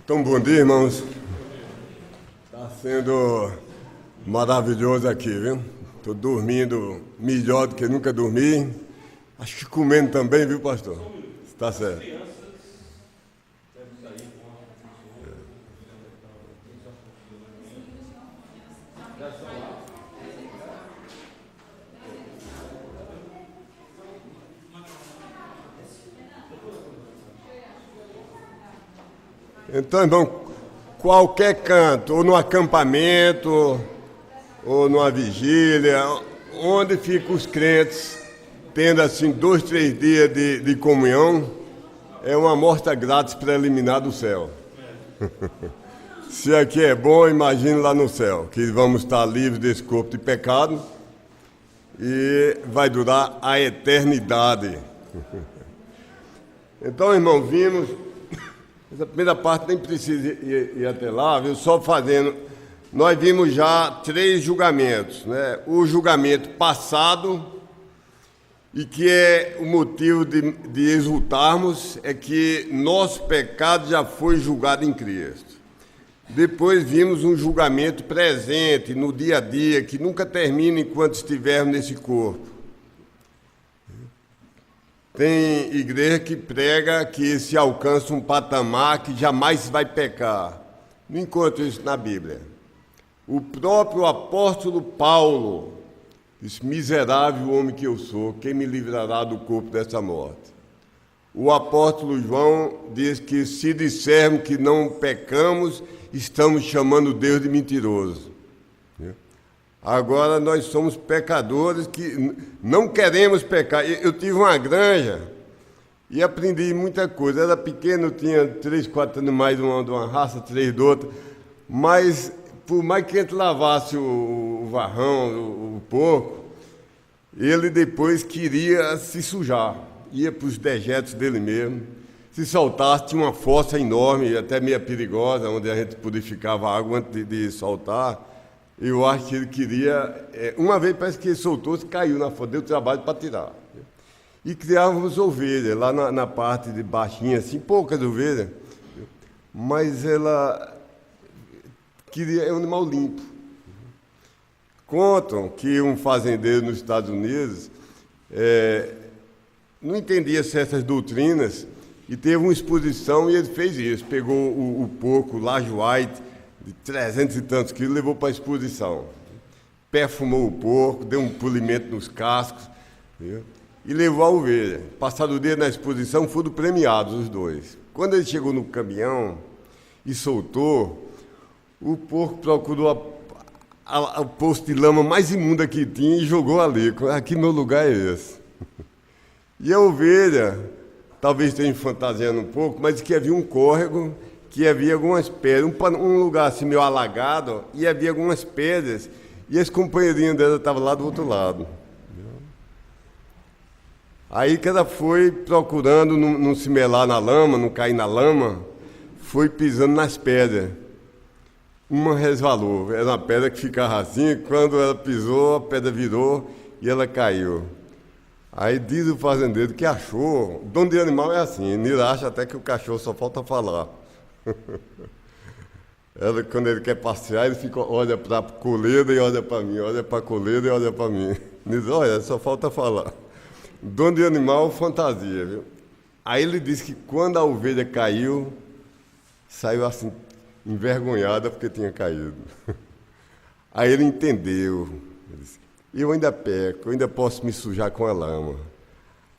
Então, bom dia, irmãos. Está sendo maravilhoso aqui, viu? Estou dormindo melhor do que nunca dormi. Acho que comendo também, viu, pastor? Está certo. Então, irmão, qualquer canto, ou no acampamento, ou numa vigília, onde ficam os crentes, tendo assim 2, 3 dias de comunhão, é uma amostra grátis preliminar do céu. Se aqui é bom, imagine lá no céu, que vamos estar livres desse corpo de pecado e vai durar a eternidade. Então, irmão, vimos... Essa primeira parte nem precisa ir até lá, viu? Só fazendo. Nós vimos já 3 julgamentos, né? O julgamento passado, e que é o motivo de exultarmos, é que nosso pecado já foi julgado em Cristo. Depois vimos um julgamento presente, no dia a dia, que nunca termina enquanto estivermos nesse corpo. Tem igreja que prega que se alcança um patamar que jamais vai pecar. Não encontro isso na Bíblia. O próprio apóstolo Paulo disse: miserável homem que eu sou, quem me livrará do corpo dessa morte? O apóstolo João diz que se dissermos que não pecamos, estamos chamando Deus de mentiroso. Agora nós somos pecadores que não queremos pecar. Eu tive uma granja e aprendi muita coisa. Era pequeno, tinha 3, 4 animais de uma raça, 3 de outra. Mas por mais que a gente lavasse o varrão, o porco, ele depois queria se sujar. Ia para os dejetos dele mesmo. Se soltasse, tinha uma fossa enorme, até meio perigosa, onde a gente purificava a água antes de soltar. Eu acho que ele queria... uma vez parece que ele soltou-se, caiu na fossa, deu trabalho para tirar. E criávamos ovelhas, lá na parte de baixinha, assim, poucas ovelhas. Mas ela queria um animal limpo. Contam que um fazendeiro nos Estados Unidos não entendia certas doutrinas e teve uma exposição e ele fez isso. Pegou o porco Laje White, de 300 e tantos quilos, levou para a exposição. Perfumou o porco, deu um polimento nos cascos, viu? E levou a ovelha. Passado o dia na exposição, foram premiados os 2. Quando ele chegou no caminhão e soltou, o porco procurou o poço de lama mais imunda que tinha e jogou ali. Aqui meu lugar é esse. E a ovelha, talvez esteja fantasiando um pouco, mas que havia um córrego, que havia algumas pedras, um lugar assim meio alagado, e havia algumas pedras, e as companheirinhas dela estavam lá do outro lado. Aí que ela foi procurando não se melar na lama, não cair na lama, foi pisando nas pedras. Uma resvalou, era uma pedra que ficava assim, quando ela pisou, a pedra virou e ela caiu. Aí diz o fazendeiro que achou, o dono de animal é assim, ele acha até que o cachorro só falta falar. Quando ele quer passear, ele olha para a coleira e olha para mim, olha para a coleira e olha para mim. Diz: olha, só falta falar. Dono de animal, fantasia, viu? Aí ele disse que quando a ovelha caiu, saiu assim, envergonhada porque tinha caído. Aí ele entendeu. Ele disse: eu ainda peco, eu ainda posso me sujar com a lama.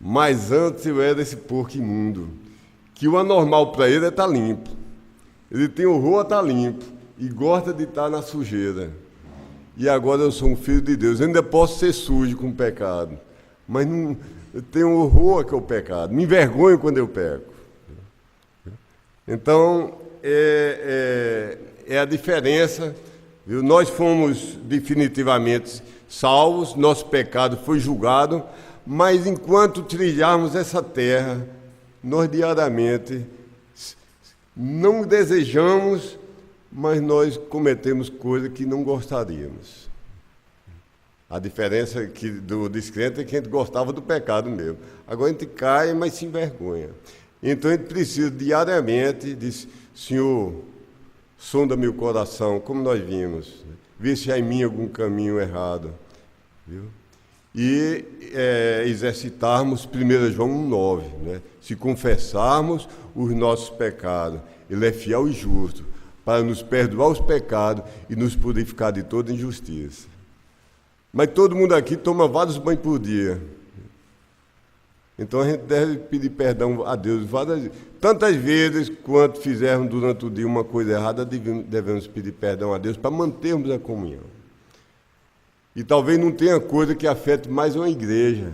Mas antes eu era esse porco imundo, que o anormal para ele é estar limpo. Ele tem horror a estar limpo e gosta de estar na sujeira. E agora eu sou um filho de Deus. Eu ainda posso ser sujo com o pecado, mas não, eu tenho horror ao pecado. Me envergonho quando eu peco. Então, é a diferença. Viu? Nós fomos definitivamente salvos, nosso pecado foi julgado, mas enquanto trilharmos essa terra, nós diariamente não desejamos, mas nós cometemos coisas que não gostaríamos. A diferença do descrente é que a gente gostava do pecado mesmo. Agora a gente cai, mas se envergonha. Então a gente precisa diariamente de, Senhor, sonda meu coração, como nós vimos, vê se há em mim algum caminho errado, viu? E exercitarmos 1 João 1,9, né? Se confessarmos os nossos pecados, Ele é fiel e justo para nos perdoar os pecados e nos purificar de toda injustiça. Mas todo mundo aqui toma vários banhos por dia. Então a gente deve pedir perdão a Deus tantas vezes quanto fizermos durante o dia uma coisa errada, devemos pedir perdão a Deus para mantermos a comunhão. E talvez não tenha coisa que afete mais uma igreja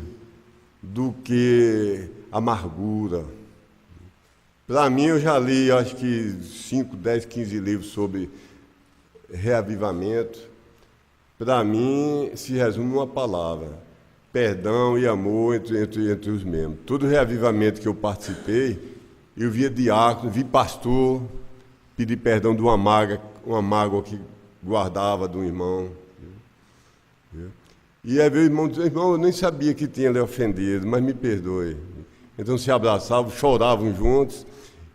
do que amargura. Para mim, eu já li, acho que 5, 10, 15 livros sobre reavivamento. Para mim, se resume numa palavra: perdão e amor entre os membros. Todo reavivamento que eu participei, eu via diácono, vi pastor pedir perdão de uma mágoa que guardava de um irmão. E aí veio o irmão dizer: irmão, eu nem sabia que tinha lhe ofendido, mas me perdoe. Então se abraçavam, choravam juntos.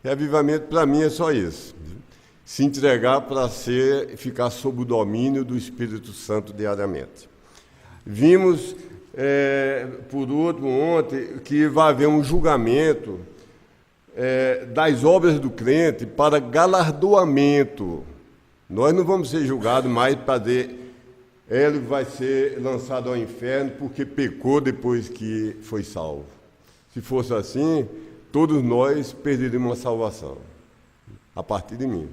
Reavivamento para mim é só isso: se entregar para ficar sob o domínio do Espírito Santo diariamente. Vimos, por último, ontem, que vai haver um julgamento das obras do crente para galardoamento. Nós não vamos ser julgados mais para dizer ele vai ser lançado ao inferno porque pecou depois que foi salvo. Se fosse assim, todos nós perderíamos a salvação, a partir de mim.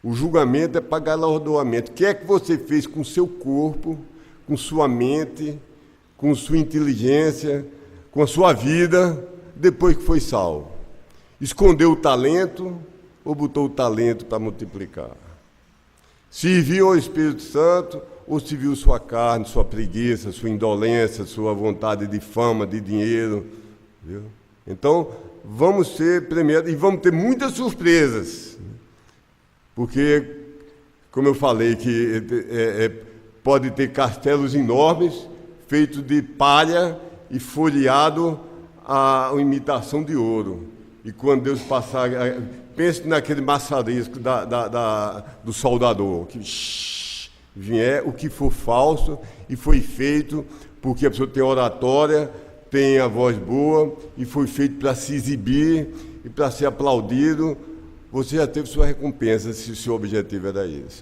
O julgamento é para galardoamento. O que é que você fez com o seu corpo, com sua mente, com sua inteligência, com a sua vida, depois que foi salvo? Escondeu o talento ou botou o talento para multiplicar? Serviu ao Espírito Santo ou serviu sua carne, sua preguiça, sua indolência, sua vontade de fama, de dinheiro? Viu? Então, vamos ser premiados e vamos ter muitas surpresas. Porque, como eu falei, que pode ter castelos enormes, feitos de palha e folheado a imitação de ouro. E quando Deus passar... Pense naquele maçarisco do soldador, que vier o que for falso e foi feito porque a pessoa tem oratória, tem a voz boa e foi feito para se exibir e para ser aplaudido. Você já teve sua recompensa se o seu objetivo era esse.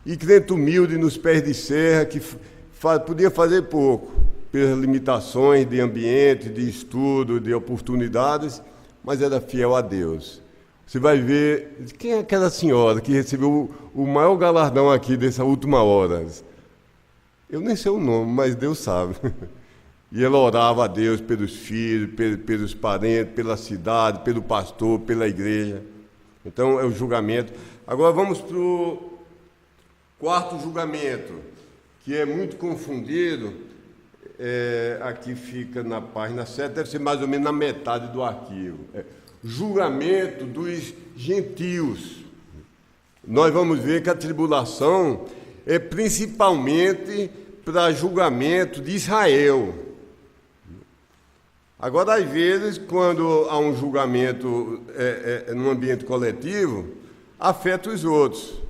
E crente humilde nos pés de serra, que podia fazer pouco, pelas limitações de ambiente, de estudo, de oportunidades, mas era fiel a Deus. Você vai ver, quem é aquela senhora que recebeu o maior galardão aqui dessa última hora? Eu nem sei o nome, mas Deus sabe. E ela orava a Deus pelos filhos, pelos parentes, pela cidade, pelo pastor, pela igreja. Então é o julgamento. Agora vamos para o quarto julgamento, que é muito confundido. Aqui fica na página 7, deve ser mais ou menos na metade do arquivo. Julgamento dos gentios. Nós vamos ver que a tribulação é principalmente para julgamento de Israel. Agora, às vezes, quando há um julgamento num ambiente coletivo, afeta os outros.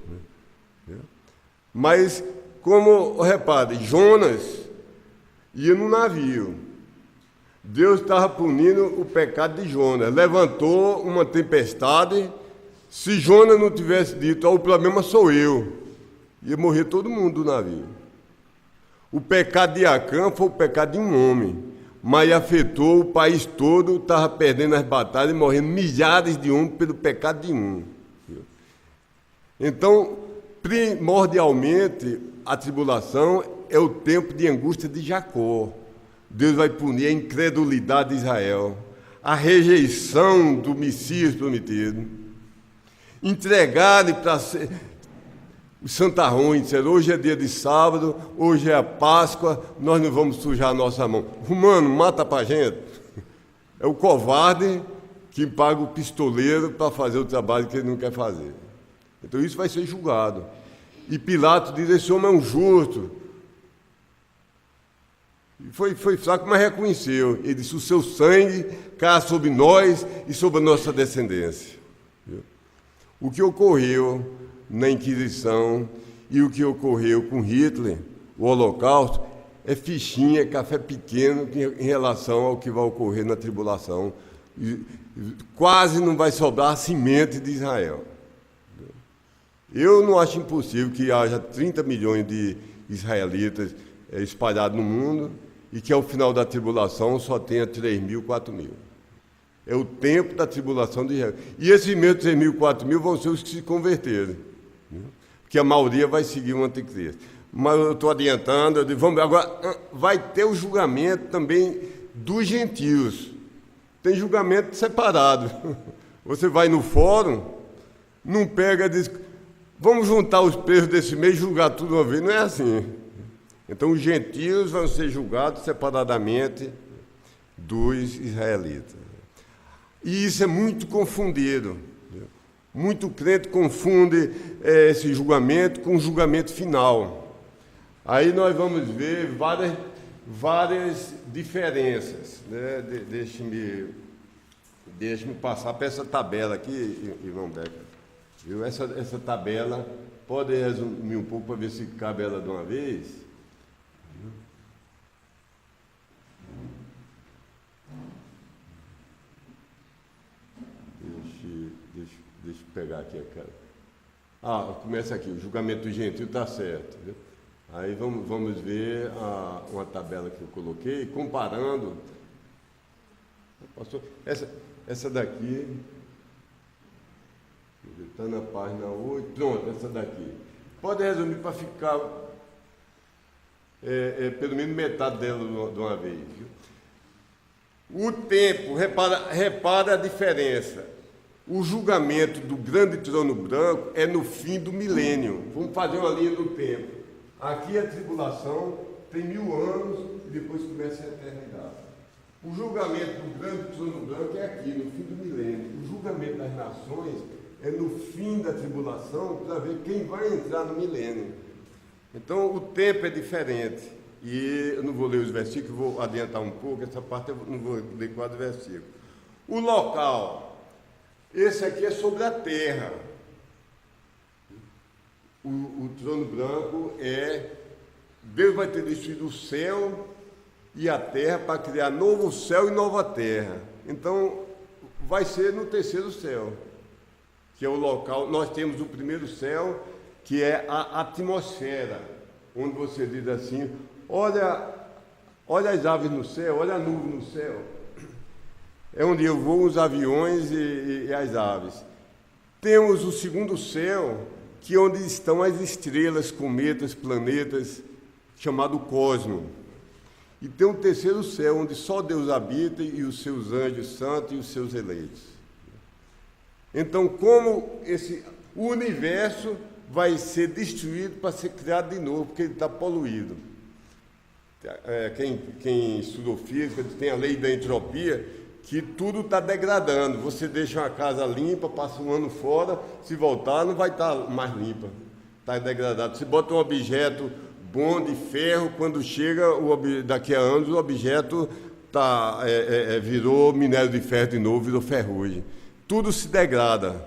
Mas, como, repare, Jonas ia no navio. Deus estava punindo o pecado de Jonas. Levantou uma tempestade. Se Jonas não tivesse dito, o problema sou eu, ia morrer todo mundo do navio. O pecado de Acã foi o pecado de um homem, mas afetou o país todo, estava perdendo as batalhas e morrendo milhares de homens pelo pecado de um. Então, primordialmente, a tribulação é o tempo de angústia de Jacó. Deus vai punir a incredulidade de Israel, a rejeição do Messias prometido, entregar-lhe para os santarrões, dizer, hoje é dia de sábado, hoje é a Páscoa, nós não vamos sujar a nossa mão. Romano, mata para a gente. É o covarde que paga o pistoleiro para fazer o trabalho que ele não quer fazer. Então isso vai ser julgado. E Pilatos diz, esse homem é um justo. Foi fraco, mas reconheceu. Ele disse: o seu sangue cai sobre nós e sobre a nossa descendência. Viu? O que ocorreu na Inquisição e o que ocorreu com Hitler, o Holocausto, é fichinha, café pequeno em relação ao que vai ocorrer na tribulação. Quase não vai sobrar a semente de Israel. Eu não acho impossível que haja 30 milhões de israelitas espalhados no mundo e que ao final da tribulação só tenha 3 mil, 4 mil. É o tempo da tribulação de Israel. E esses mesmos 3 mil, 4 mil vão ser os que se converterem. Porque a maioria vai seguir o anticristo. Mas eu estou adiantando, eu digo, vamos, agora vai ter o julgamento também dos gentios. Tem julgamento separado. Você vai no fórum, não pega e diz: vamos juntar os presos desse mês e julgar tudo uma vez. Não é assim. Então, os gentios vão ser julgados separadamente dos israelitas. E isso é muito confundido. Muito crente confunde esse julgamento com o julgamento final. Aí nós vamos ver várias diferenças. Né? Deixe-me passar para essa tabela aqui, Ivan Becker. Viu? Essa tabela, pode resumir um pouco para ver se cabe ela de uma vez? Deixa eu pegar aqui aquela. Começa aqui, o julgamento do gentio está certo. Viu? Aí vamos ver uma tabela que eu coloquei, comparando. Passou, essa daqui, está na página 8, pronto, essa daqui. Pode resumir para ficar pelo menos metade dela de uma vez. Viu? O tempo, repara a diferença. O julgamento do grande trono branco é no fim do milênio. Vamos fazer uma linha do tempo. Aqui a tribulação tem 1000 anos e depois começa a eternidade. O julgamento do grande trono branco é aqui, no fim do milênio. O julgamento das nações é no fim da tribulação, para ver quem vai entrar no milênio. Então, o tempo é diferente. E eu não vou ler os versículos, vou adiantar um pouco, essa parte eu não vou ler 4 versículos. O local... Esse aqui é sobre a terra. O trono branco Deus vai ter destruído o céu e a terra para criar novo céu e nova terra. Então, vai ser no terceiro céu, que é o local. Nós temos o primeiro céu, que é a atmosfera, onde você diz assim: olha as aves no céu, olha a nuvem no céu. É onde eu vou os aviões e as aves. Temos o segundo céu, que é onde estão as estrelas, cometas, planetas, chamado cosmo. E tem um terceiro céu, onde só Deus habita e os seus anjos santos e os seus eleitos. Então, como o universo vai ser destruído para ser criado de novo, porque ele está poluído. Quem estudou física tem a lei da entropia, que tudo está degradando. Você deixa uma casa limpa, passa um ano fora, se voltar não vai estar mais limpa, está degradado. Se bota um objeto bom de ferro, quando chega daqui a anos o objeto virou minério de ferro de novo, virou ferrugem. Tudo se degrada.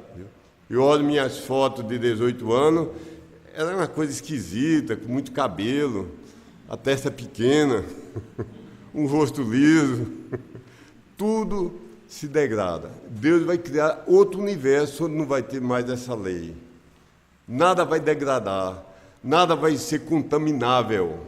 Eu olho minhas fotos de 18 anos, era uma coisa esquisita, com muito cabelo, a testa pequena, um rosto liso. Tudo se degrada. Deus vai criar outro universo onde não vai ter mais essa lei. Nada vai degradar, nada vai ser contaminável.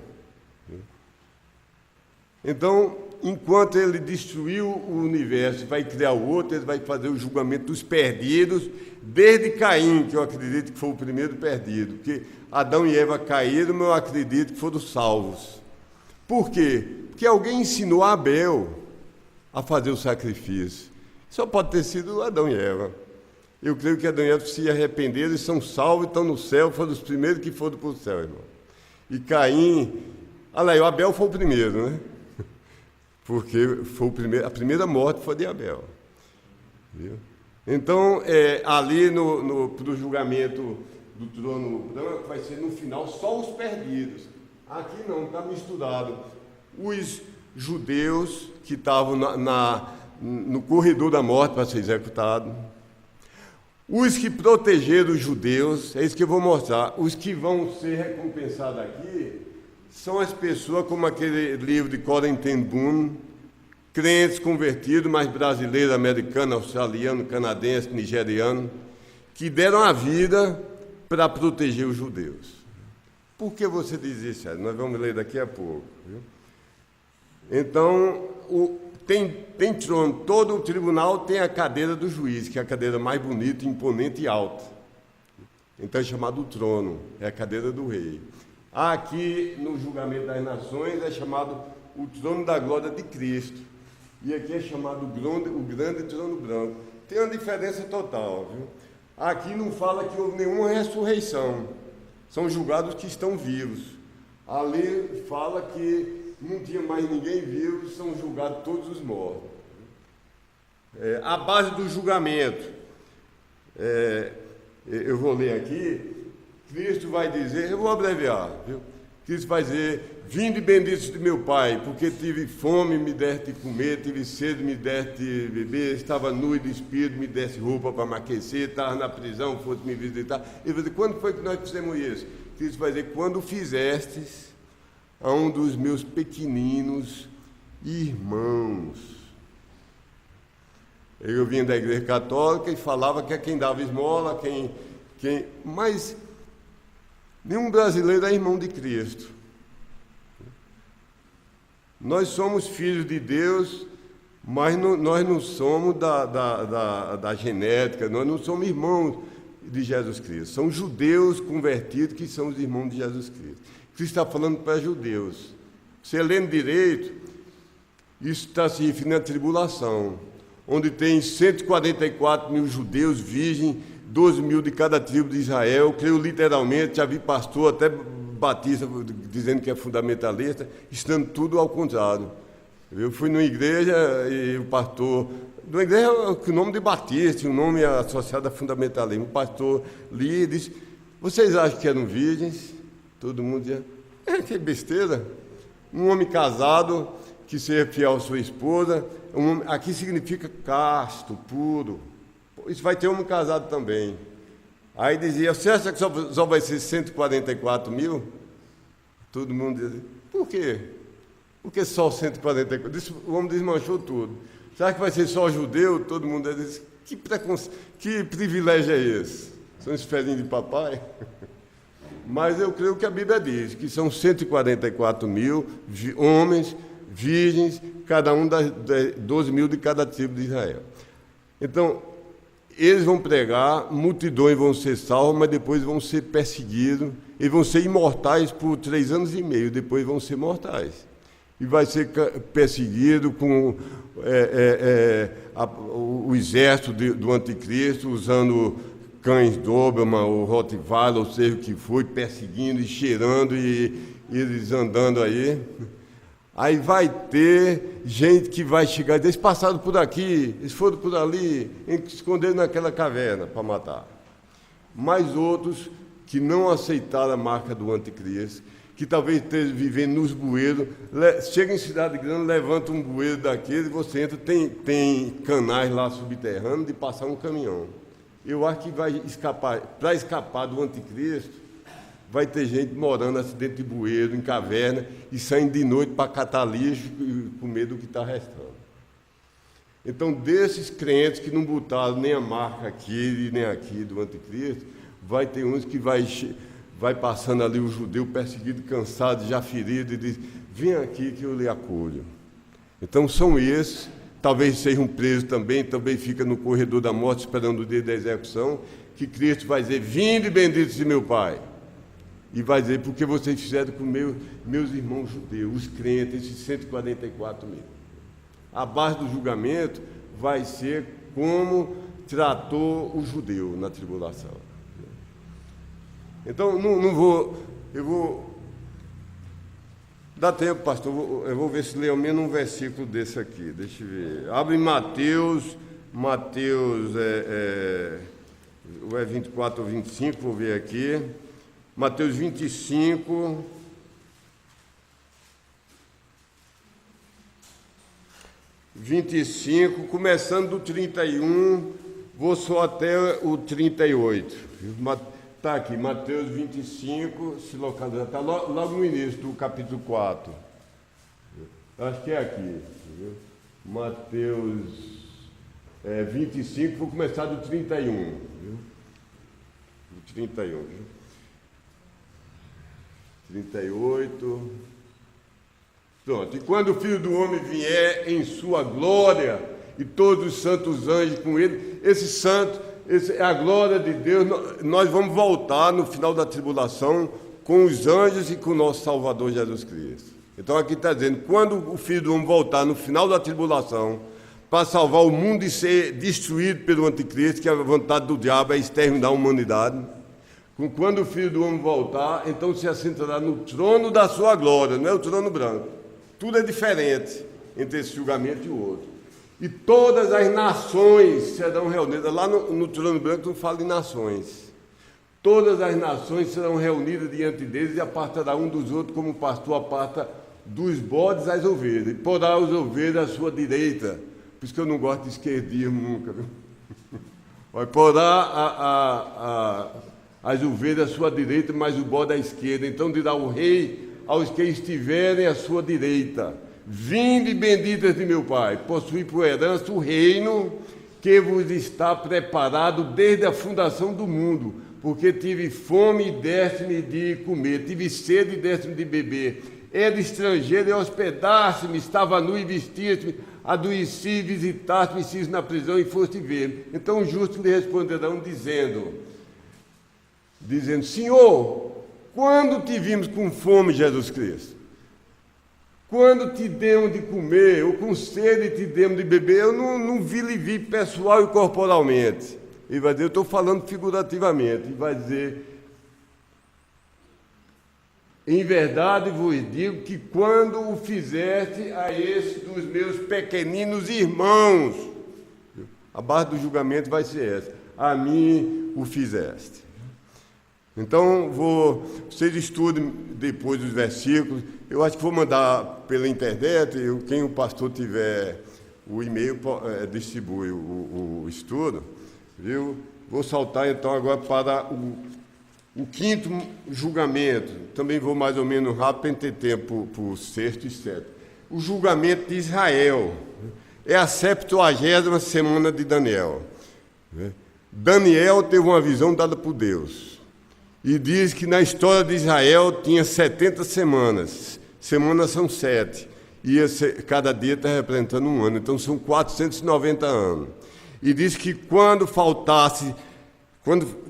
Então, enquanto ele destruiu o universo, vai criar o outro, ele vai fazer o julgamento dos perdidos, desde Caim, que eu acredito que foi o primeiro perdido, porque Adão e Eva caíram, mas eu acredito que foram salvos. Por quê? Porque alguém ensinou a Abel a fazer o sacrifício. Só pode ter sido Adão e Eva. Eu creio que Adão e Eva se arrependeram e são salvos, estão no céu, foram os primeiros que foram para o céu, irmão. E Caim, olha aí, o Abel foi o primeiro, né? Porque foi a primeira morte foi de Abel. Viu? Então, ali para o julgamento do trono branco, vai ser no final só os perdidos. Aqui não, está misturado. os judeus que estavam no corredor da morte para ser executado, os que protegeram os judeus, é isso que eu vou mostrar. Os que vão ser recompensados aqui são as pessoas como aquele livro de Corrie ten Boom, crentes convertidos, mas brasileiro, americano, australiano, canadense, nigeriano, que deram a vida para proteger os judeus. Por que você diz isso? Nós vamos ler daqui a pouco. Viu? Então, tem trono, todo o tribunal tem a cadeira do juiz, que é a cadeira mais bonita, imponente e alta. Então é chamado trono, é a cadeira do rei. Aqui, no julgamento das nações, é chamado o trono da glória de Cristo. E aqui é chamado o grande trono branco. Tem uma diferença total, viu? Aqui não fala que houve nenhuma ressurreição. São julgados que estão vivos. Ali fala que não tinha mais ninguém vivo, são julgados todos os mortos. A base do julgamento, eu vou ler aqui, Cristo vai dizer, eu vou abreviar, viu? Cristo vai dizer, vinde benditos de meu Pai, porque tive fome, me deste comer, tive sede, me deste beber, estava nu e despido, me deste roupa para me aquecer, estava na prisão, fosse me visitar. Ele vai dizer, quando foi que nós fizemos isso? Cristo vai dizer, quando fizestes a um dos meus pequeninos irmãos. Eu vim da igreja católica e falava que é quem dava esmola, mas nenhum brasileiro é irmão de Cristo. Nós somos filhos de Deus, mas nós não somos da genética, nós não somos irmãos de Jesus Cristo. São judeus convertidos que são os irmãos de Jesus Cristo. Cristo está falando para judeus. Você lendo direito, isso está se referindo à tribulação, onde tem 144 mil judeus virgens, 12 mil de cada tribo de Israel. Creio literalmente, já vi pastor, até batista, dizendo que é fundamentalista, estando tudo ao contrário. Eu fui numa igreja e o pastor, numa igreja com o nome de batista, um nome associado a fundamentalismo, o pastor li e disse, vocês acham que eram virgens? Todo mundo dizia, que besteira. Um homem casado que seja fiel à sua esposa, aqui significa casto, puro. Isso vai ter homem casado também. Aí dizia, você acha que só vai ser 144 mil? Todo mundo dizia, por quê? Por que só 144? O homem desmanchou tudo. Será que vai ser só judeu? Todo mundo dizia, que privilégio é esse? São os filhinhos de papai? Mas eu creio que a Bíblia diz que são 144 mil homens, virgens, cada um das 12 mil de cada tribo de Israel. Então, eles vão pregar, multidões vão ser salvos, mas depois vão ser perseguidos, eles vão ser imortais por 3 anos e meio, depois vão ser mortais. E vai ser perseguido com o exército do anticristo, usando cães Doberman ou Rottweiler, ou seja o que foi, perseguindo e cheirando, e eles andando aí. Aí vai ter gente que vai chegar, eles passaram por aqui, eles foram por ali, esconderam naquela caverna para matar. Mas outros que não aceitaram a marca do anticristo, que talvez estejam vivendo nos bueiros, chega em cidade grande, levanta um bueiro daquele, você entra, tem canais lá subterrâneos de passar um caminhão. Eu acho que vai escapar, para escapar do anticristo, vai ter gente morando assim dentro de bueiro, em caverna, e saindo de noite para catar lixo com medo do que está restando. Então, desses crentes que não botaram nem a marca aqui nem aqui do anticristo, vai ter uns que vai passando ali o judeu perseguido, cansado, já ferido, e diz, vem aqui que eu lhe acolho. Então, são esses, talvez sejam presos também fica no corredor da morte, esperando o dia da execução, que Cristo vai dizer, vinde benditos de meu Pai. E vai dizer, porque vocês fizeram com meus irmãos judeus, os crentes, esses 144 mil. A base do julgamento vai ser como tratou o judeu na tribulação. Então, eu vou... Dá tempo, pastor, eu vou ver se leio ao menos um versículo desse aqui, deixa eu ver. Abre Mateus 24 ou 25, vou ver aqui. Mateus 25, 25, começando do 31, vou só até o 38. Está aqui, Mateus 25, se localiza, está logo no início do capítulo 4. Acho que é aqui. Viu? Mateus 25, vou começar do 31. Viu? Do 31, viu? 38. Pronto. E quando o Filho do Homem vier em sua glória, e todos os santos anjos com ele, esse santo, é a glória de Deus, nós vamos voltar no final da tribulação com os anjos e com o nosso Salvador Jesus Cristo. Então aqui está dizendo, quando o Filho do Homem voltar no final da tribulação, para salvar o mundo e ser destruído pelo anticristo, que a vontade do diabo é exterminar a humanidade, quando o Filho do Homem voltar, então se assentará no trono da sua glória, não é o trono branco. Tudo é diferente entre esse julgamento e o outro. E todas as nações serão reunidas. Lá no trono branco não fala de nações. Todas as nações serão reunidas diante deles e apartará um dos outros, como o pastor aparta dos bodes as ovelhas. E porá as ovelhas à sua direita. Por isso que eu não gosto de esquerdismo nunca. Viu? Vai porá as ovelhas à sua direita, mas o bode à esquerda. Então dirá o rei aos que estiverem à sua direita: vinde benditas de meu Pai, possuí por herança o reino que vos está preparado desde a fundação do mundo, porque tive fome e deste-me de comer, tive sede e deste-me de beber, era estrangeiro e hospedaste-me, estava nu e vestiste-me, adoeci, visitaste-me, estive na prisão e foste ver. Então os justos lhe responderão dizendo, Senhor, quando te vimos com fome, Jesus Cristo? Quando te demos de comer, ou com sede te demos de beber? Eu não lhe vi pessoal e corporalmente. Ele vai dizer, eu estou falando figurativamente. Ele vai dizer, em verdade vos digo que quando o fizeste a esse dos meus pequeninos irmãos, a base do julgamento vai ser essa, a mim o fizeste. Então, vocês estudem depois dos versículos. Eu acho que vou mandar pela internet, quem o pastor tiver o e-mail, distribui o estudo, viu? Vou saltar então agora para o quinto julgamento. Também vou mais ou menos rápido para ter tempo para o sexto e sétimo. O julgamento de Israel. É a 70ª semana de Daniel. Daniel teve uma visão dada por Deus. E diz que na história de Israel tinha 70 semanas. Semanas são 7. Cada dia está representando um ano. Então são 490 anos. E diz que quando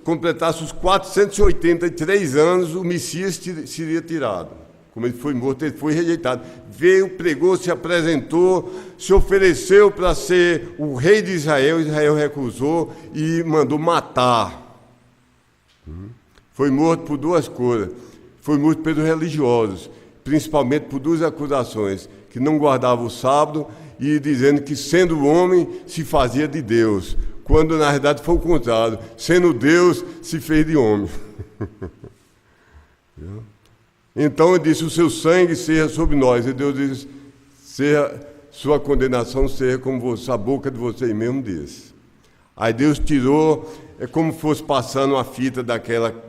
completasse os 483 anos, o Messias seria tirado. Como ele foi morto, ele foi rejeitado. Veio, pregou, se apresentou, se ofereceu para ser o rei de Israel. Israel recusou e mandou matar. Foi morto por duas coisas. Foi morto pelos religiosos, principalmente por duas acusações, que não guardava o sábado e dizendo que, sendo homem, se fazia de Deus, quando na verdade foi o contrário, sendo Deus, se fez de homem. Então ele disse, o seu sangue seja sobre nós, e Deus disse, sua condenação seja como a boca de vocês mesmo disse. Aí Deus tirou, é como fosse passando uma fita daquela,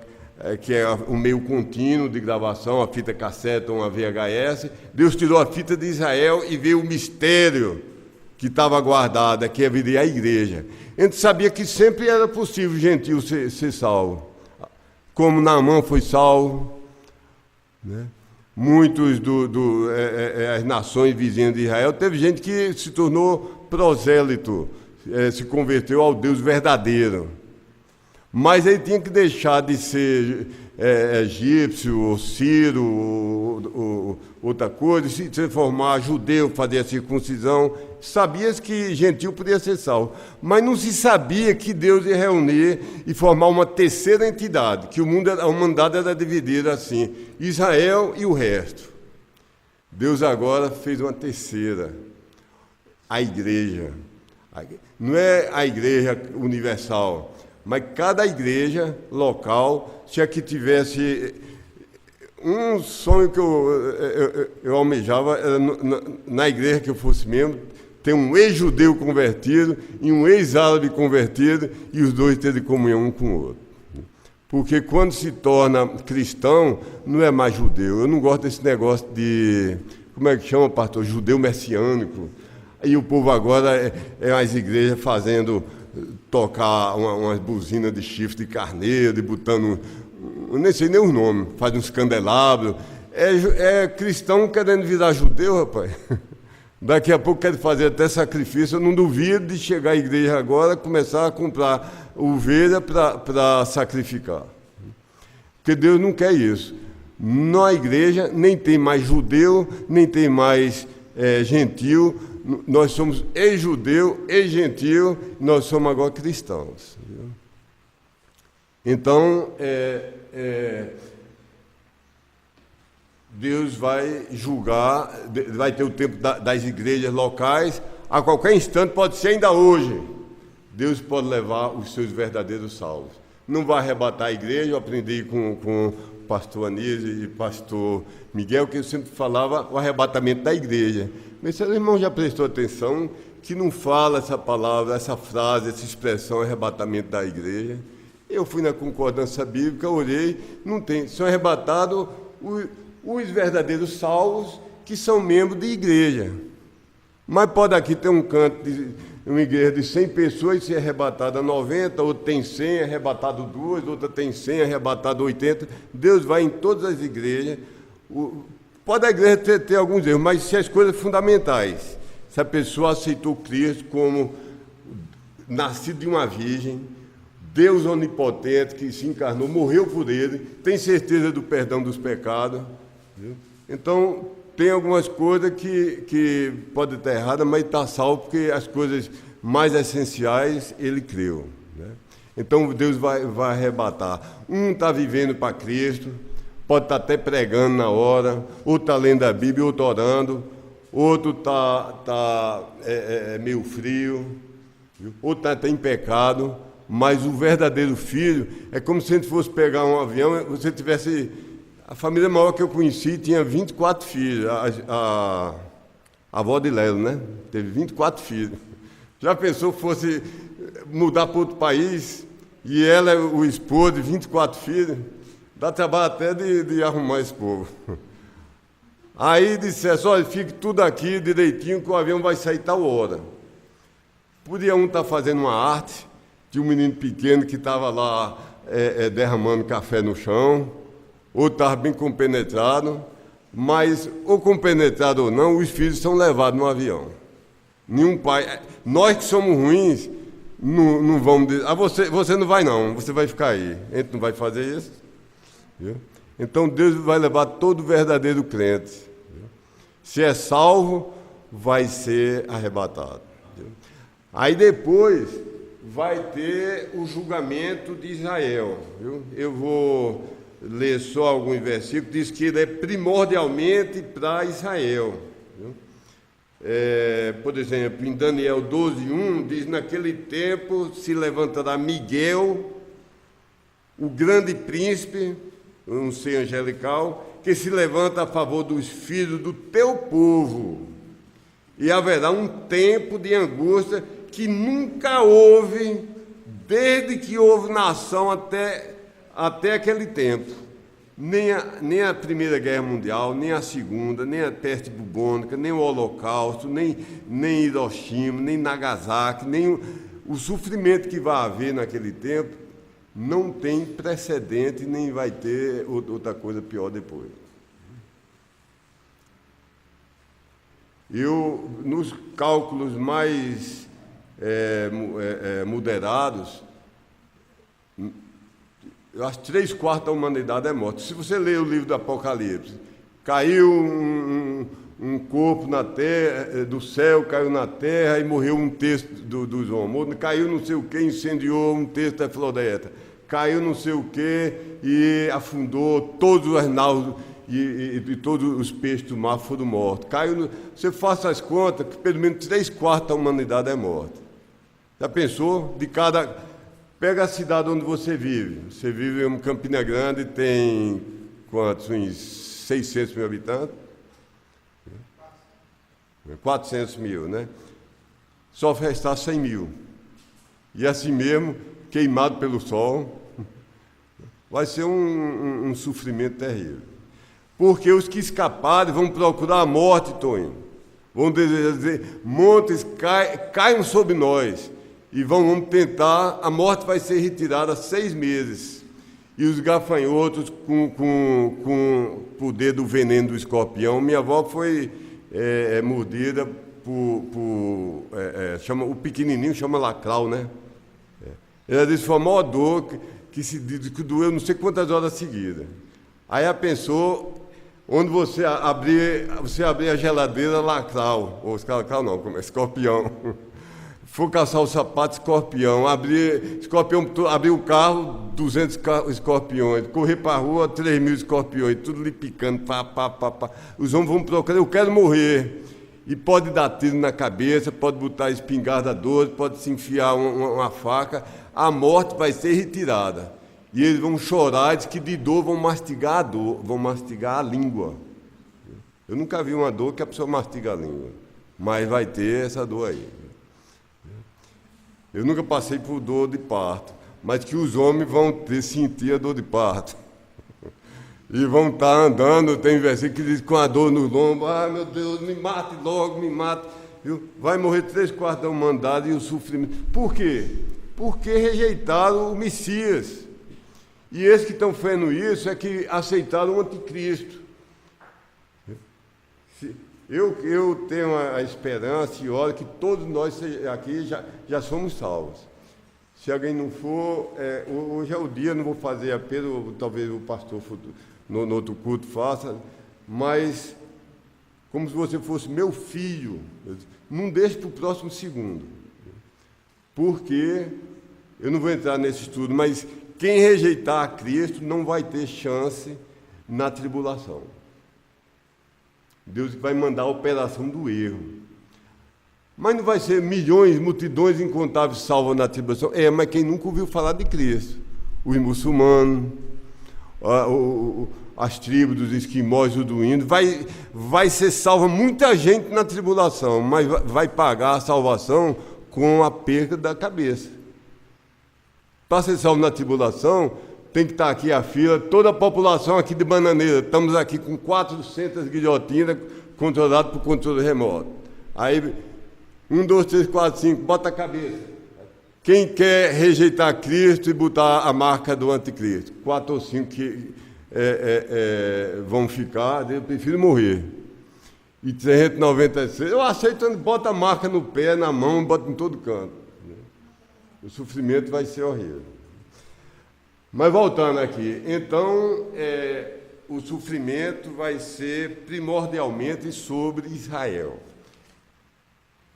que é um meio contínuo de gravação, a fita cassete ou uma VHS. Deus tirou a fita de Israel e veio o mistério que estava guardado, que haveria a igreja. A gente sabia que sempre era possível o gentio ser salvo. Como Naamã foi salvo, né? Muitos as nações vizinhas de Israel, teve gente que se tornou prosélito, se converteu ao Deus verdadeiro. Mas ele tinha que deixar de ser egípcio, ou sírio, ou outra coisa, se transformar judeu, fazer a circuncisão. Sabia-se que gentil podia ser salvo, mas não se sabia que Deus ia reunir e formar uma terceira entidade, que a humanidade era dividida assim, Israel e o resto. Deus agora fez uma terceira, a igreja. Não é a igreja universal, mas cada igreja local tinha que tivesse um sonho que eu almejava, era na igreja que eu fosse membro, tem um ex-judeu convertido e um ex-árabe convertido, e os dois terem comunhão um com o outro. Porque quando se torna cristão, não é mais judeu. Eu não gosto desse negócio de, como é que chama, pastor? Judeu messiânico. E o povo agora é as igrejas fazendo, tocar umas buzinas de chifre de carneiro, e botando, eu nem sei nem o nome, faz uns candelabros. É cristão querendo virar judeu, rapaz. Daqui a pouco quer fazer até sacrifício. Eu não duvido de chegar à igreja agora e começar a comprar ovelha para sacrificar. Porque Deus não quer isso. Na igreja nem tem mais judeu, nem tem mais gentil. Nós somos ex-judeu, ex-gentil, nós somos agora cristãos. Viu? Então, Deus vai julgar, vai ter o tempo das igrejas locais, a qualquer instante, pode ser ainda hoje. Deus pode levar os seus verdadeiros salvos. Não vai arrebatar a igreja. Eu aprendi com o pastor Anísio e pastor Miguel, que eu sempre falava o arrebatamento da igreja. Mas o irmão já prestou atenção que não fala essa palavra, essa frase, essa expressão, arrebatamento da igreja. Eu fui na concordância bíblica, olhei, não tem, são arrebatados os verdadeiros salvos, que são membros de igreja. Mas pode aqui ter um canto de uma igreja de 100 pessoas e ser arrebatada 90, outro tem 100, arrebatado 2, outra tem 100, arrebatado 80. Deus vai em todas as igrejas. Pode a igreja ter alguns erros, mas se as coisas fundamentais, se a pessoa aceitou Cristo como nascido de uma virgem, Deus onipotente que se encarnou, morreu por ele, tem certeza do perdão dos pecados. Viu? Então, tem algumas coisas que pode estar errada, mas está salvo, porque as coisas mais essenciais ele creu. Né? Então, Deus vai arrebatar. Um está vivendo para Cristo, pode estar até pregando na hora, outro está lendo a Bíblia, outro orando, outro está meio frio, viu? Outro está em pecado, mas o verdadeiro filho é como se a gente fosse pegar um avião, você tivesse... A família maior que eu conheci tinha 24 filhos, a avó de Lelo, né? Teve 24 filhos. Já pensou que fosse mudar para outro país e ela, o esposo, de 24 filhos? Dá trabalho até de arrumar esse povo. Aí dissesse, olha, fique tudo aqui direitinho que o avião vai sair tal hora. Podia um estar fazendo uma arte, de um menino pequeno que estava lá derramando café no chão, outro estava bem compenetrado, mas, ou compenetrado ou não, os filhos são levados no avião. Nenhum pai... Nós que somos ruins, não vamos dizer... você não vai não, você vai ficar aí. A gente não vai fazer isso. Viu? Então, Deus vai levar todo verdadeiro crente. Viu? Se é salvo, vai ser arrebatado. Viu? Aí depois vai ter o julgamento de Israel. Viu? Eu vou... ler só alguns versículos, diz que ele é primordialmente para Israel. Viu? Por exemplo, em Daniel 12:1, diz, naquele tempo se levantará Miguel, o grande príncipe, um ser angelical, que se levanta a favor dos filhos do teu povo, e haverá um tempo de angústia que nunca houve, desde que houve nação até aquele tempo. Nem a Primeira Guerra Mundial, nem a Segunda, nem a peste bubônica, nem o Holocausto, nem Hiroshima, nem Nagasaki, nem o sofrimento que vai haver naquele tempo, não tem precedente, nem vai ter outra coisa pior depois. Nos cálculos mais moderados, eu acho que 3/4 da humanidade é morta. Se você ler o livro do Apocalipse, caiu um corpo na terra, do céu, caiu na terra e morreu um terço dos homens. Caiu não sei o que, incendiou um terço da floresta. Caiu não sei o que e afundou todos os naus e todos os peixes do mar foram mortos. Você faça as contas que pelo menos 3/4 da humanidade é morta. Já pensou? Pega a cidade onde você vive. Você vive em Campina Grande, tem quantos? Uns 600 mil habitantes? 400 mil, né? só restar 100 mil. E assim mesmo, queimado pelo sol, vai ser um sofrimento terrível. Porque os que escaparem vão procurar a morte, Tonho. Vão dizer, montes caiam sobre nós. E vamos tentar, a morte vai ser retirada 6 meses. E os gafanhotos com o poder do veneno do escorpião. Minha avó foi mordida chama, o pequenininho chama lacral, né? Ela disse que foi a maior dor que doeu não sei quantas horas seguidas. Aí ela pensou, onde você abrir a geladeira, lacral, ou lacral não, como é escorpião. For caçar o sapato, escorpião. Abrir o carro, 200 escorpiões. Correr para a rua, 3.000 escorpiões, tudo lhe picando, pá. Os homens vão procurar, eu quero morrer. E pode dar tiro na cabeça, pode botar espingarda 12, pode se enfiar uma faca. A morte vai ser retirada. E eles vão chorar, diz que de dor vão mastigar a dor, vão mastigar a língua. Eu nunca vi uma dor que a pessoa mastiga a língua, mas vai ter essa dor aí. Eu nunca passei por dor de parto, mas que os homens vão sentir a dor de parto. E vão estar andando, tem versículo que diz com a dor no lombo, meu Deus, me mate logo, me mate. Vai morrer 3/4 da humanidade e o sofrimento. Por quê? Porque rejeitaram o Messias. E esses que estão fazendo isso é que aceitaram o anticristo. Eu tenho a esperança e oro que todos nós aqui já somos salvos. Se alguém não for, hoje é o dia, não vou fazer apelo, talvez o pastor no outro culto faça, mas como se você fosse meu filho, não deixe para o próximo segundo. Porque, eu não vou entrar nesse estudo, mas quem rejeitar a Cristo não vai ter chance na tribulação. Deus vai mandar a operação do erro. Mas não vai ser milhões, multidões incontáveis salvas na tribulação. Mas quem nunca ouviu falar de Cristo? Os muçulmanos, as tribos dos esquimós, do índio. Vai ser salva muita gente na tribulação, mas vai pagar a salvação com a perda da cabeça. Para ser salvo na tribulação, tem que estar aqui a fila, toda a população aqui de Bananeira. Estamos aqui com 400 guilhotinas controladas por controle remoto. Aí, 1, 2, 3, 4, 5, bota a cabeça. Quem quer rejeitar Cristo e botar a marca do anticristo? 4 ou 5 que vão ficar, eu prefiro morrer. E 396, eu aceito, bota a marca no pé, na mão, bota em todo canto. O sofrimento vai ser horrível. Mas voltando aqui, então, o sofrimento vai ser primordialmente sobre Israel.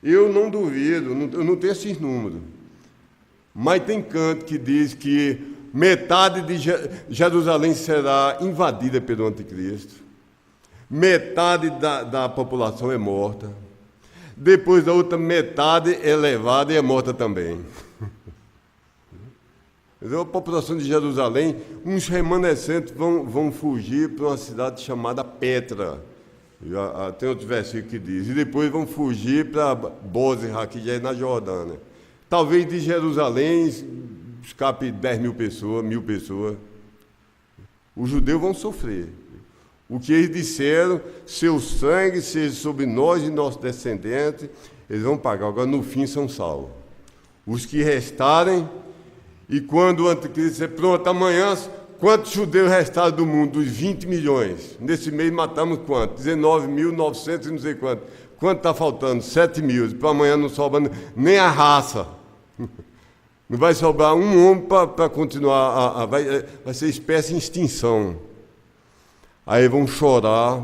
Eu não duvido, eu não tenho esses números, mas tem canto que diz que metade de Jerusalém será invadida pelo anticristo, metade da população é morta, depois a outra metade é levada e é morta também. A população de Jerusalém, uns remanescentes vão fugir para uma cidade chamada Petra. Tem outro versículo que diz. E depois vão fugir para Bozrah, que já é na Jordânia. Talvez de Jerusalém escape 10.000 pessoas, 1.000 pessoas. Os judeus vão sofrer. O que eles disseram, seu sangue seja sobre nós e nossos descendentes, eles vão pagar. Agora, no fim, são salvos. Os que restarem. E quando o anticristo disser, pronto, amanhã, quantos judeus restaram do mundo? Dos 20 milhões. Nesse mês matamos quantos? 19.900 e não sei quanto. Quanto está faltando? 7.000. Para amanhã não sobra nem a raça. Não vai sobrar um homem para continuar. Vai ser espécie em extinção. Aí vão chorar.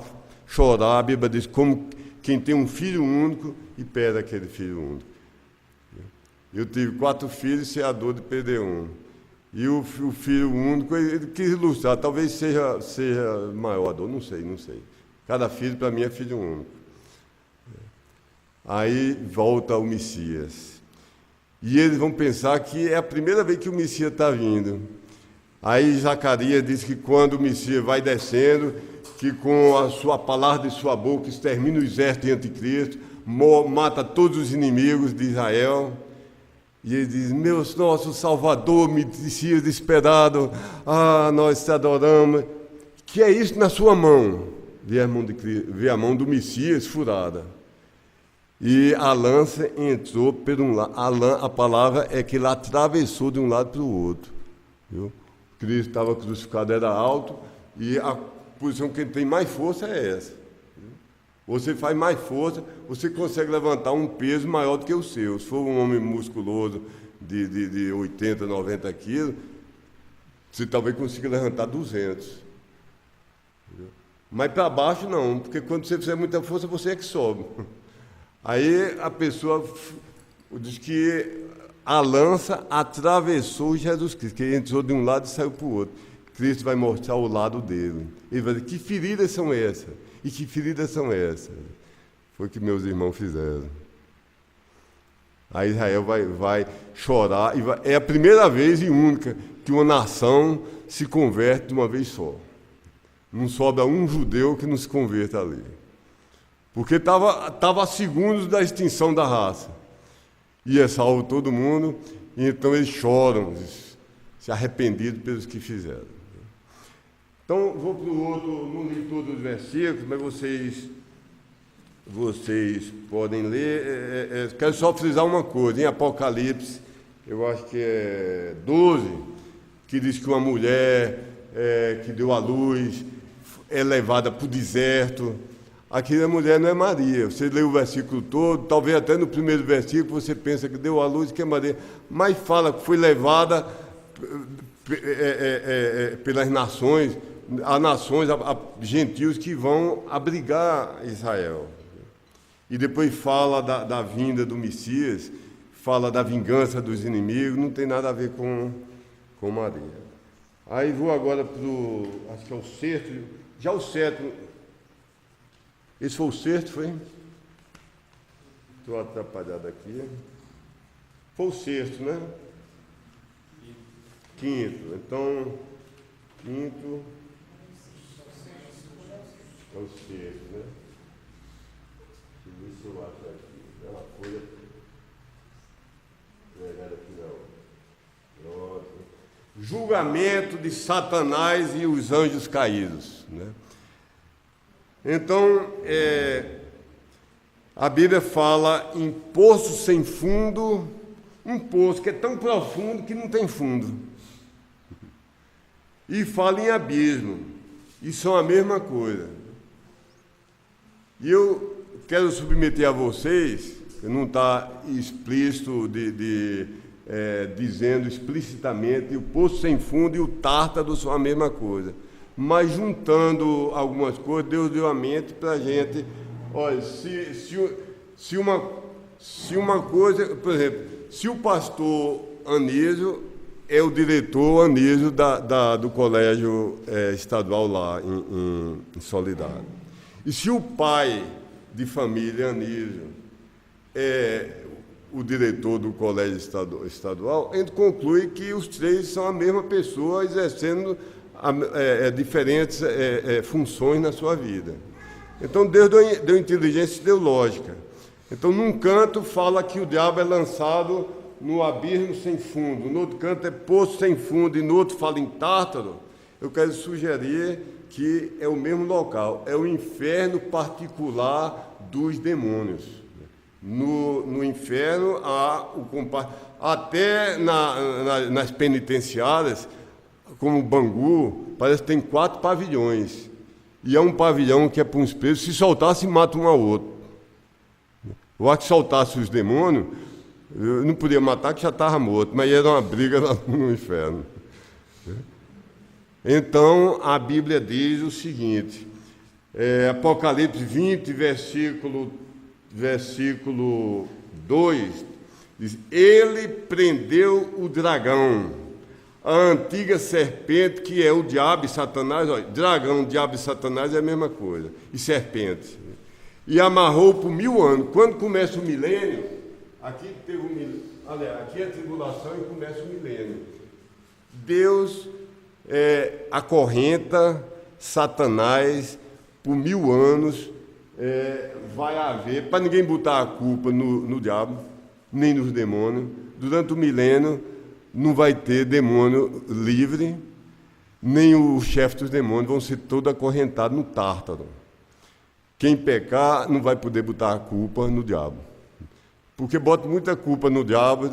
A Bíblia diz, como quem tem um filho único e perde aquele filho único. Eu tive 4 filhos, sei a dor de perder um. E o filho único, ele quis ilustrar, talvez seja maior a dor, não sei. Cada filho, para mim, é filho único. Aí volta o Messias. E eles vão pensar que é a primeira vez que o Messias está vindo. Aí Zacarias diz que quando o Messias vai descendo, que com a sua palavra de sua boca extermina o exército de anticristo, mata todos os inimigos de Israel. E ele diz: nosso Salvador, Messias esperado, nós te adoramos. Que é isso na sua mão? Vê a mão do Messias furada. E a lança entrou por um lado. A palavra é que ele atravessou de um lado para o outro. Viu? Cristo estava crucificado, era alto, e a posição que ele tem mais força é essa. Você faz mais força, você consegue levantar um peso maior do que o seu. Se for um homem musculoso de 80, 90 quilos, você talvez consiga levantar 200. Entendeu? Mas para baixo não, porque quando você fizer muita força, você é que sobe. Aí a pessoa diz que a lança atravessou Jesus Cristo, que ele entrou de um lado e saiu para o outro. Cristo vai mostrar o lado dele. Ele vai dizer: que feridas são essas? E que feridas são essas? Foi o que meus irmãos fizeram. Aí Israel vai chorar. É a primeira vez e única que uma nação se converte de uma vez só. Não sobra um judeu que não se converta ali. Porque estava a segundos da extinção da raça. Ia salvo todo mundo, e então eles choram, se arrependidos pelos que fizeram. Então, vou para o outro, não li todos os versículos, mas vocês podem ler. Quero só frisar uma coisa: em Apocalipse, eu acho que é 12, que diz que uma mulher que deu à luz é levada para o deserto. Aquela mulher não é Maria. Você lê o versículo todo, talvez até no primeiro versículo você pensa que deu à luz, que é Maria, mas fala que foi levada pelas nações, a gentios que vão abrigar Israel. E depois fala da vinda do Messias, fala da vingança dos inimigos, não tem nada a ver com Maria. Aí vou agora para o, acho que é o sexto, já o sétimo. Esse foi o sexto, foi? Estou atrapalhado aqui. Foi o sexto, né? Quinto. Então, quinto é o sexto, né? Deixa eu ver se eu acho aqui. É uma folha pregada aqui não. Pronto. Julgamento de Satanás e os anjos caídos, né? Então, a Bíblia fala em poço sem fundo, um poço que é tão profundo que não tem fundo. E fala em abismo, e são a mesma coisa. E eu quero submeter a vocês, que não está explícito dizendo explicitamente, o poço sem fundo e o tártaro são a mesma coisa. Mas juntando algumas coisas, Deus deu a mente para a gente. Olha, se uma coisa, por exemplo, se o pastor Anísio é o diretor Anísio do colégio estadual lá em Soledade, e se o pai de família Anísio é o diretor do colégio estadual, a gente conclui que os três são a mesma pessoa exercendo diferentes funções na sua vida. Então Deus deu inteligência e deu lógica. Então num canto fala que o diabo é lançado no abismo sem fundo, no outro canto é poço sem fundo, e no outro fala em tártaro. Eu quero sugerir que é o mesmo local, é o inferno particular dos demônios. No inferno há até nas penitenciárias, como Bangu, parece que tem 4 pavilhões. E é um pavilhão que é para uns presos, se soltasse, mata um ao outro. Eu acho que soltasse os demônios, eu não podia matar, que já estava morto, mas era uma briga lá no inferno. Então, a Bíblia diz o seguinte, Apocalipse 20, versículo 2, diz: ele prendeu o dragão, a antiga serpente, que é o diabo e Satanás. Olha, dragão, diabo e Satanás é a mesma coisa, e serpente. E amarrou por 1000 anos. Quando começa o milênio, aqui teve um milênio, aliás, aqui é a tribulação e começa o milênio. Deus acorrenta Satanás por 1000 anos, vai haver, para ninguém botar a culpa no diabo, nem nos demônios, durante o milênio não vai ter demônio livre, nem o chefe dos demônios vão ser todos acorrentados no Tártaro. Quem pecar não vai poder botar a culpa no diabo. Porque bota muita culpa no diabo.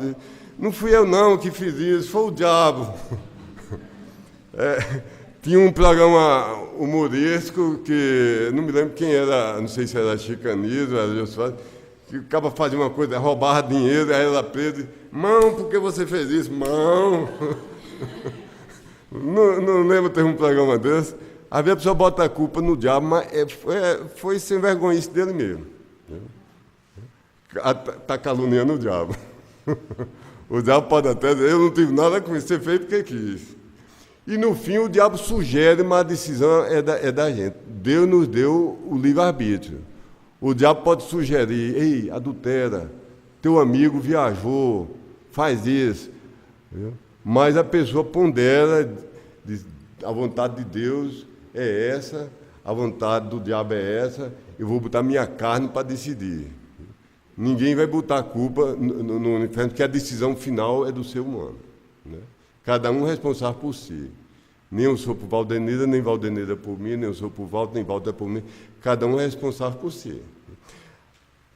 Não fui eu não que fiz isso, foi o diabo. Tinha um programa humorístico que, não me lembro quem era, não sei se era Chicanizo, era José, que o cara fazia uma coisa, roubava dinheiro, aí era preso. Mão, por que você fez isso? Mão. Não lembro de ter um programa desse. Às vezes a pessoa bota a culpa no diabo, mas foi sem vergonhice dele mesmo. Está caluniando o diabo. O diabo pode até dizer, eu não tive nada com isso, você fez porque quis. E no fim o diabo sugere, mas a decisão é da gente. Deus nos deu o livre-arbítrio. O diabo pode sugerir, ei, adultera, teu amigo viajou, faz isso. Mas a pessoa pondera, diz, a vontade de Deus é essa, a vontade do diabo é essa, eu vou botar minha carne para decidir. Ninguém vai botar a culpa no inferno, porque a decisão final é do ser humano. Né? Cada um é responsável por si. Nem eu sou por Valdenida, nem Valdenida por mim, nem eu sou por Walter, nem Walter por mim. Cada um é responsável por si.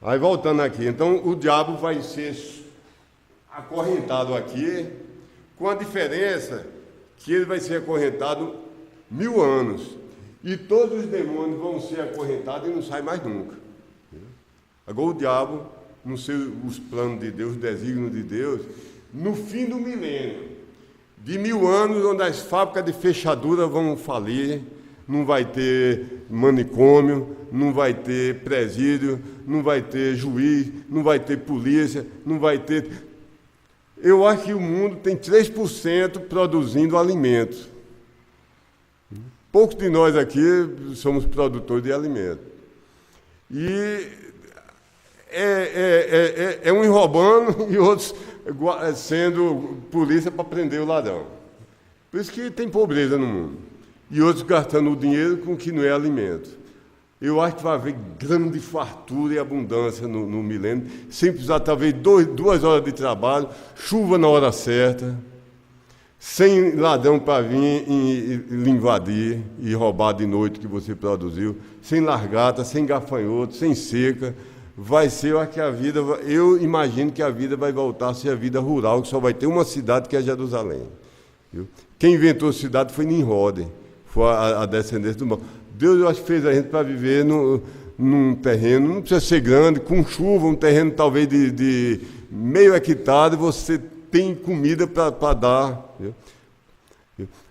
Aí voltando aqui, então o diabo vai ser acorrentado aqui, com a diferença que ele vai ser acorrentado 1000 anos. E todos os demônios vão ser acorrentados e não saem mais nunca. Agora o diabo, não sei os planos de Deus, os desígnios de Deus, no fim do milênio, de 1000 anos, onde as fábricas de fechadura vão falir, não vai ter manicômio, não vai ter presídio, não vai ter juiz, não vai ter polícia, não vai ter... Eu acho que o mundo tem 3% produzindo alimentos. Poucos de nós aqui somos produtores de alimentos. E uns roubando e outros sendo polícia para prender o ladrão. Por isso que tem pobreza no mundo. E outros gastando o dinheiro com o que não é alimento. Eu acho que vai haver grande fartura e abundância no milênio, sem precisar, talvez, 2 horas de trabalho, chuva na hora certa, sem ladrão para vir e lhe invadir e roubar de noite que você produziu, sem largata, sem gafanhoto, sem seca. Vai ser, eu acho que a vida, eu imagino que a vida vai voltar a ser a vida rural, que só vai ter uma cidade, que é Jerusalém. Viu? Quem inventou a cidade foi Nimrod, foi a descendência do mal. Deus, eu acho que fez a gente para viver num terreno, não precisa ser grande, com chuva, um terreno talvez de meio hectare, você tem comida para dar. Viu?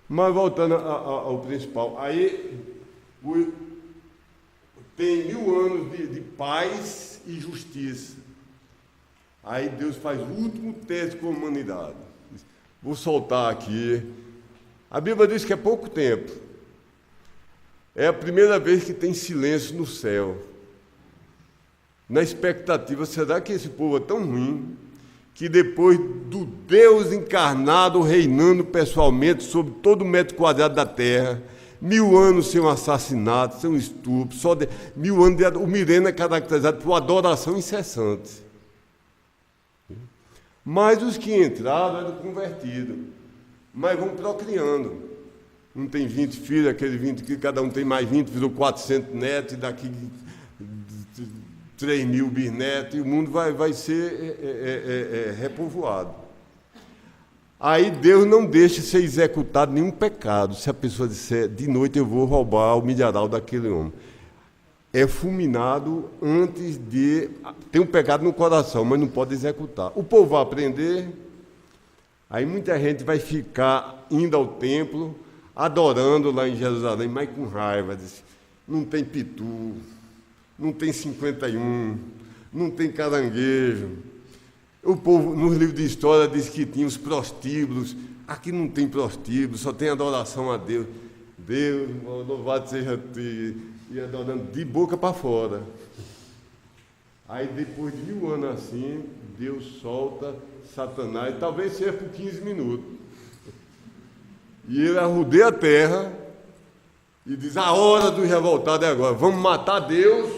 Mas voltando ao principal, aí tem 1000 anos de paz e justiça. Aí Deus faz o último teste com a humanidade. Vou soltar aqui. A Bíblia diz que é pouco tempo. É a primeira vez que tem silêncio no céu. Na expectativa, será que esse povo é tão ruim que depois do Deus encarnado reinando pessoalmente sobre todo o metro quadrado da terra, 1000 anos sem um assassinato, sem um estupro, 1000 anos o milênio é caracterizado por adoração incessante. Mas os que entraram eram convertidos, mas vão procriando. Um tem 20 filhos, aquele 20 que cada um tem mais 20, virou 400 netos, e daqui 3.000 bisnetos, e o mundo vai ser repovoado. Aí Deus não deixa ser executado nenhum pecado. Se a pessoa disser, de noite eu vou roubar o milharal daquele homem. É fulminado antes de... Tem um pecado no coração, mas não pode executar. O povo vai aprender, aí muita gente vai ficar indo ao templo, adorando lá em Jerusalém, mas com raiva. Diz, não tem pitu, não tem 51, não tem caranguejo. O povo, nos livros de história, diz que tinha os prostíbulos. Aqui não tem prostíbulo, só tem adoração a Deus. Deus, louvado seja tu, e adorando de boca para fora. Aí, depois de 1000 anos assim, Deus solta Satanás, talvez seja por 15 minutos. E ele arrodeia a terra e diz, a hora dos revoltados é agora. Vamos matar Deus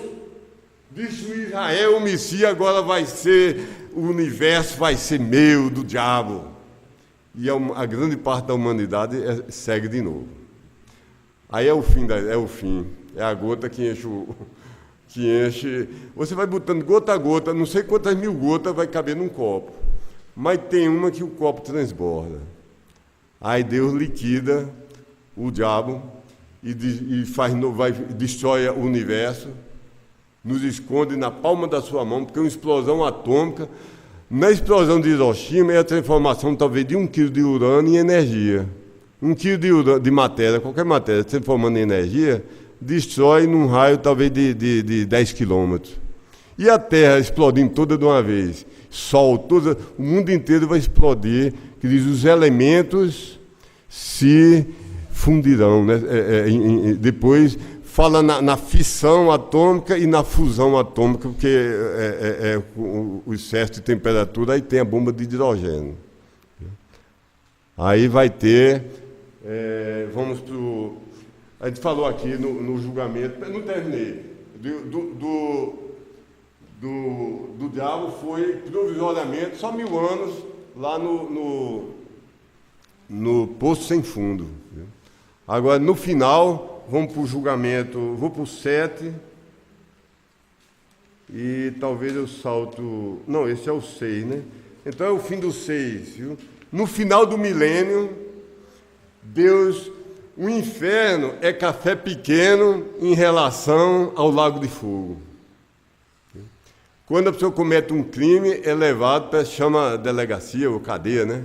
destruir Israel, o Messias agora vai ser, o universo vai ser meu, do diabo. E a grande parte da humanidade segue de novo. Aí é o fim, é a gota que enche, você vai botando gota a gota, não sei quantas mil gotas vai caber num copo, mas tem uma que o copo transborda. Aí Deus liquida o diabo e destrói o universo, nos esconde na palma da sua mão, porque é uma explosão atômica. Na explosão de Hiroshima é a transformação talvez de 1 quilo de urânio em energia. 1 quilo de matéria, qualquer matéria transformando em energia, destrói num raio talvez de 10 quilômetros. E a Terra explodindo toda de uma vez, Sol, o mundo inteiro vai explodir, que diz, os elementos se fundirão, né? Depois fala na fissão atômica e na fusão atômica, porque o excesso de temperatura, aí tem a bomba de hidrogênio. Aí vai ter, vamos para o... A gente falou aqui no julgamento, eu não terminei, do diabo foi provisoriamente, só 1000 anos, lá no poço sem fundo. Agora, no final, vamos para o julgamento, vou para o 7, e talvez eu salto... Não, esse é o 6, né? Então é o fim do 6, viu? No final do milênio, Deus... O inferno é café pequeno em relação ao lago de fogo. Quando a pessoa comete um crime, é levado para, chama delegacia ou cadeia, né?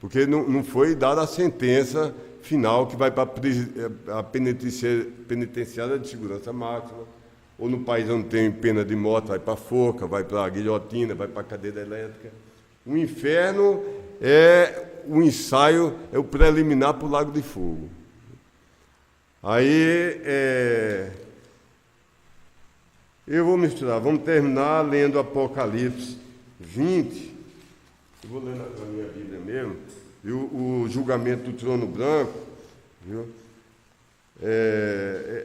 Porque não foi dada a sentença final que vai para a penitenciária de segurança máxima, ou no país onde tem pena de morte, vai para a forca, vai para a guilhotina, vai para a cadeira elétrica. O inferno é o ensaio, é o preliminar para o lago de fogo. Aí, eu vou misturar, vamos terminar lendo Apocalipse 20, eu vou ler na minha Bíblia mesmo, viu? O julgamento do trono branco, viu?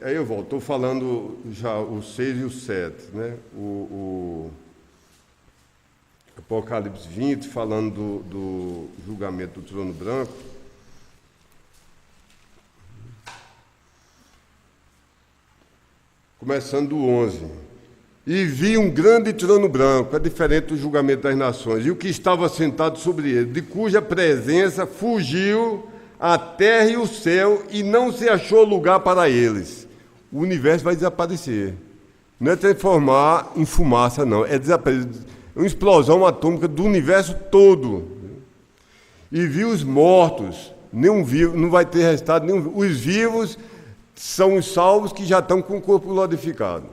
Aí eu volto, estou falando já o 6 e o 7, né? O Apocalipse 20, falando do julgamento do trono branco. Começando do 11. E vi um grande trono branco, é diferente do julgamento das nações, e o que estava sentado sobre ele, de cuja presença fugiu a terra e o céu, e não se achou lugar para eles. O universo vai desaparecer. Não é transformar em fumaça, não. É desaparecer. É uma explosão atômica do universo todo. E vi os mortos, nenhum vivo, não vai ter restado nenhum. Os vivos são os salvos que já estão com o corpo glorificado.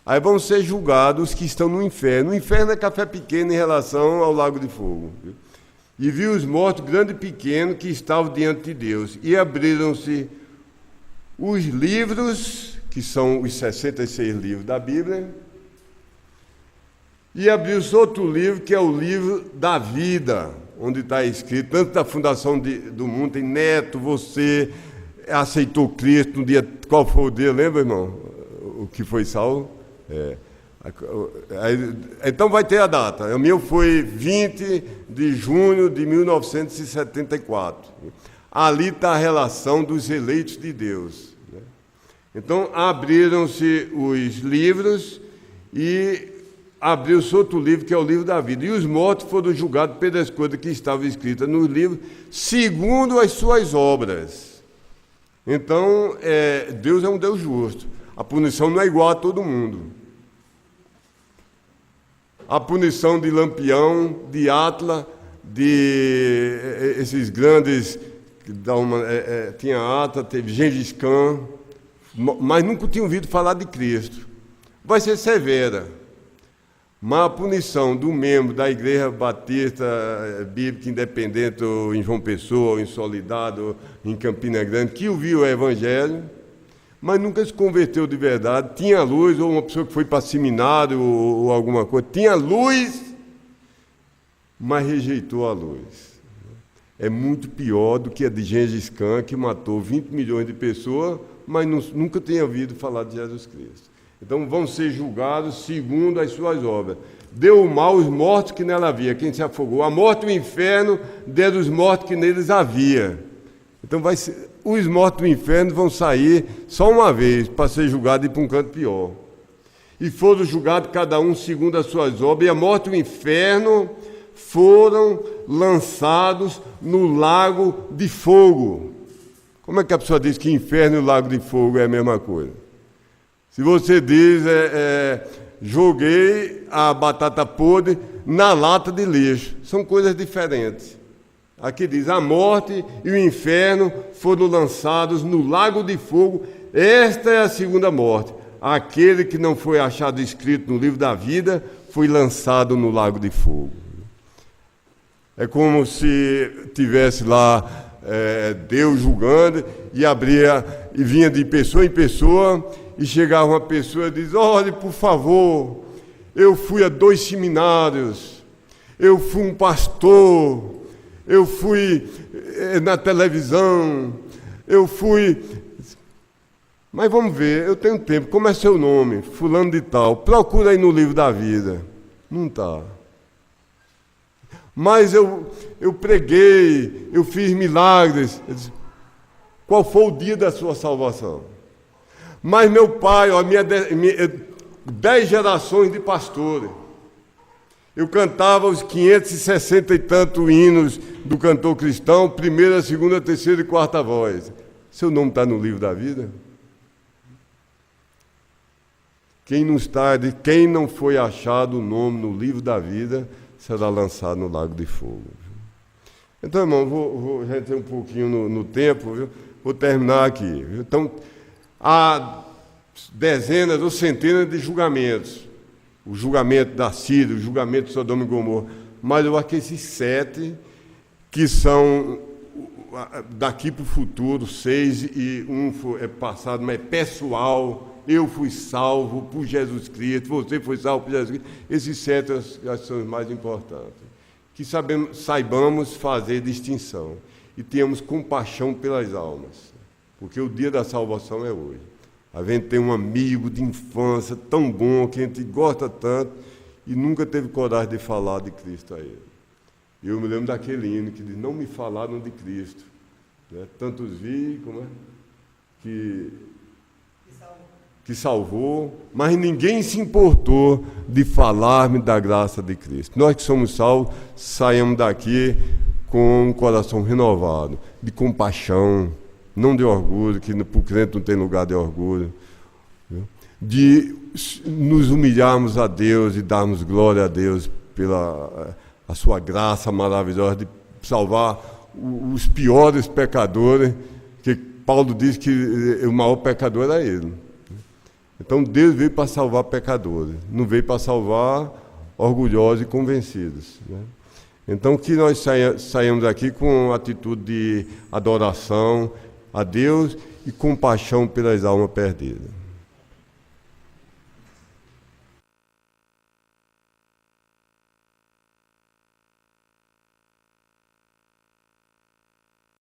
Aí vão ser julgados os que estão no inferno. O inferno é café pequeno em relação ao lago de fogo. E vi os mortos, grande e pequeno, que estavam diante de Deus. E abriram-se os livros, que são os 66 livros da Bíblia. E abriu-se outro livro, que é o livro da vida, onde está escrito, antes da fundação do mundo, tem Neto, você aceitou Cristo no dia... Qual foi o dia, lembra, irmão? O que foi salvo? Então vai ter a data. O meu foi 20 de junho de 1974. Ali está a relação dos eleitos de Deus. Então abriram-se os livros e abriu-se outro livro, que é o livro da vida. E os mortos foram julgados pelas coisas que estavam escritas nos livros, segundo as suas obras. Então, Deus é um Deus justo. A punição não é igual a todo mundo. A punição de Lampião, de Átila, de esses grandes... tinha Átila, teve Gengis Khan, mas nunca tinha ouvido falar de Cristo. Vai ser severa. Mas a punição do membro da Igreja Batista Bíblica Independente, ou em João Pessoa, ou em Soledade, ou em Campina Grande, que ouviu o Evangelho, mas nunca se converteu de verdade, tinha luz, ou uma pessoa que foi para seminário, ou alguma coisa, tinha luz, mas rejeitou a luz. É muito pior do que a de Gengis Khan, que matou 20 milhões de pessoas, mas nunca tinha ouvido falar de Jesus Cristo. Então vão ser julgados segundo as suas obras. Deu o mal os mortos que nela havia, quem se afogou. A morte e o inferno deram os mortos que neles havia. Então os mortos do inferno vão sair só uma vez para ser julgados e ir para um canto pior. E foram julgados cada um segundo as suas obras, e a morte e o inferno foram lançados no lago de fogo. Como é que a pessoa diz que inferno e o lago de fogo é a mesma coisa? Se você diz, joguei a batata podre na lata de lixo, são coisas diferentes. Aqui diz, a morte e o inferno foram lançados no lago de fogo. Esta é a segunda morte. Aquele que não foi achado escrito no livro da vida foi lançado no lago de fogo. É como se tivesse lá Deus julgando e abria e vinha de pessoa em pessoa e chegava uma pessoa e diz: olhe, por favor, eu fui a 2 seminários, eu fui um pastor, eu fui na televisão, eu fui... Mas vamos ver, eu tenho tempo, como é seu nome? Fulano de tal, procura aí no livro da vida. Não está. Mas eu preguei, eu fiz milagres. Eu disse, qual foi o dia da sua salvação? Mas meu pai, 10 gerações de pastores. Eu cantava os 560 e tantos hinos do cantor cristão, primeira, segunda, terceira e quarta voz. Seu nome está no livro da vida? Quem não foi achado o nome no livro da vida será lançado no lago de fogo. Então, irmão, vou reter um pouquinho no tempo, viu? Vou terminar aqui. Viu? Então, há dezenas ou centenas de julgamentos. O julgamento da Síria, o julgamento de Sodoma e Gomorra. Mas eu acho que esses 7, que são daqui para o futuro, 6 e um é passado, mas é pessoal. Eu fui salvo por Jesus Cristo, você foi salvo por Jesus Cristo. Esses 7 são os mais importantes. Que saibamos fazer distinção e tenhamos compaixão pelas almas, porque o dia da salvação é hoje. A gente tem um amigo de infância tão bom, que a gente gosta tanto, e nunca teve coragem de falar de Cristo a ele. Eu me lembro daquele hino que diz, não me falaram de Cristo. Né? Tantos vi, que salvou, mas ninguém se importou de falar-me da graça de Cristo. Nós que somos salvos, saímos daqui com um coração renovado, de compaixão, não de orgulho, que para o crente não tem lugar de orgulho, viu? De nos humilharmos a Deus e darmos glória a Deus pela a sua graça maravilhosa de salvar os piores pecadores, que Paulo diz que o maior pecador era ele. Então Deus veio para salvar pecadores, não veio para salvar orgulhosos e convencidos, né? Então que nós saímos aqui com atitude de adoração a Deus e compaixão pelas almas perdidas.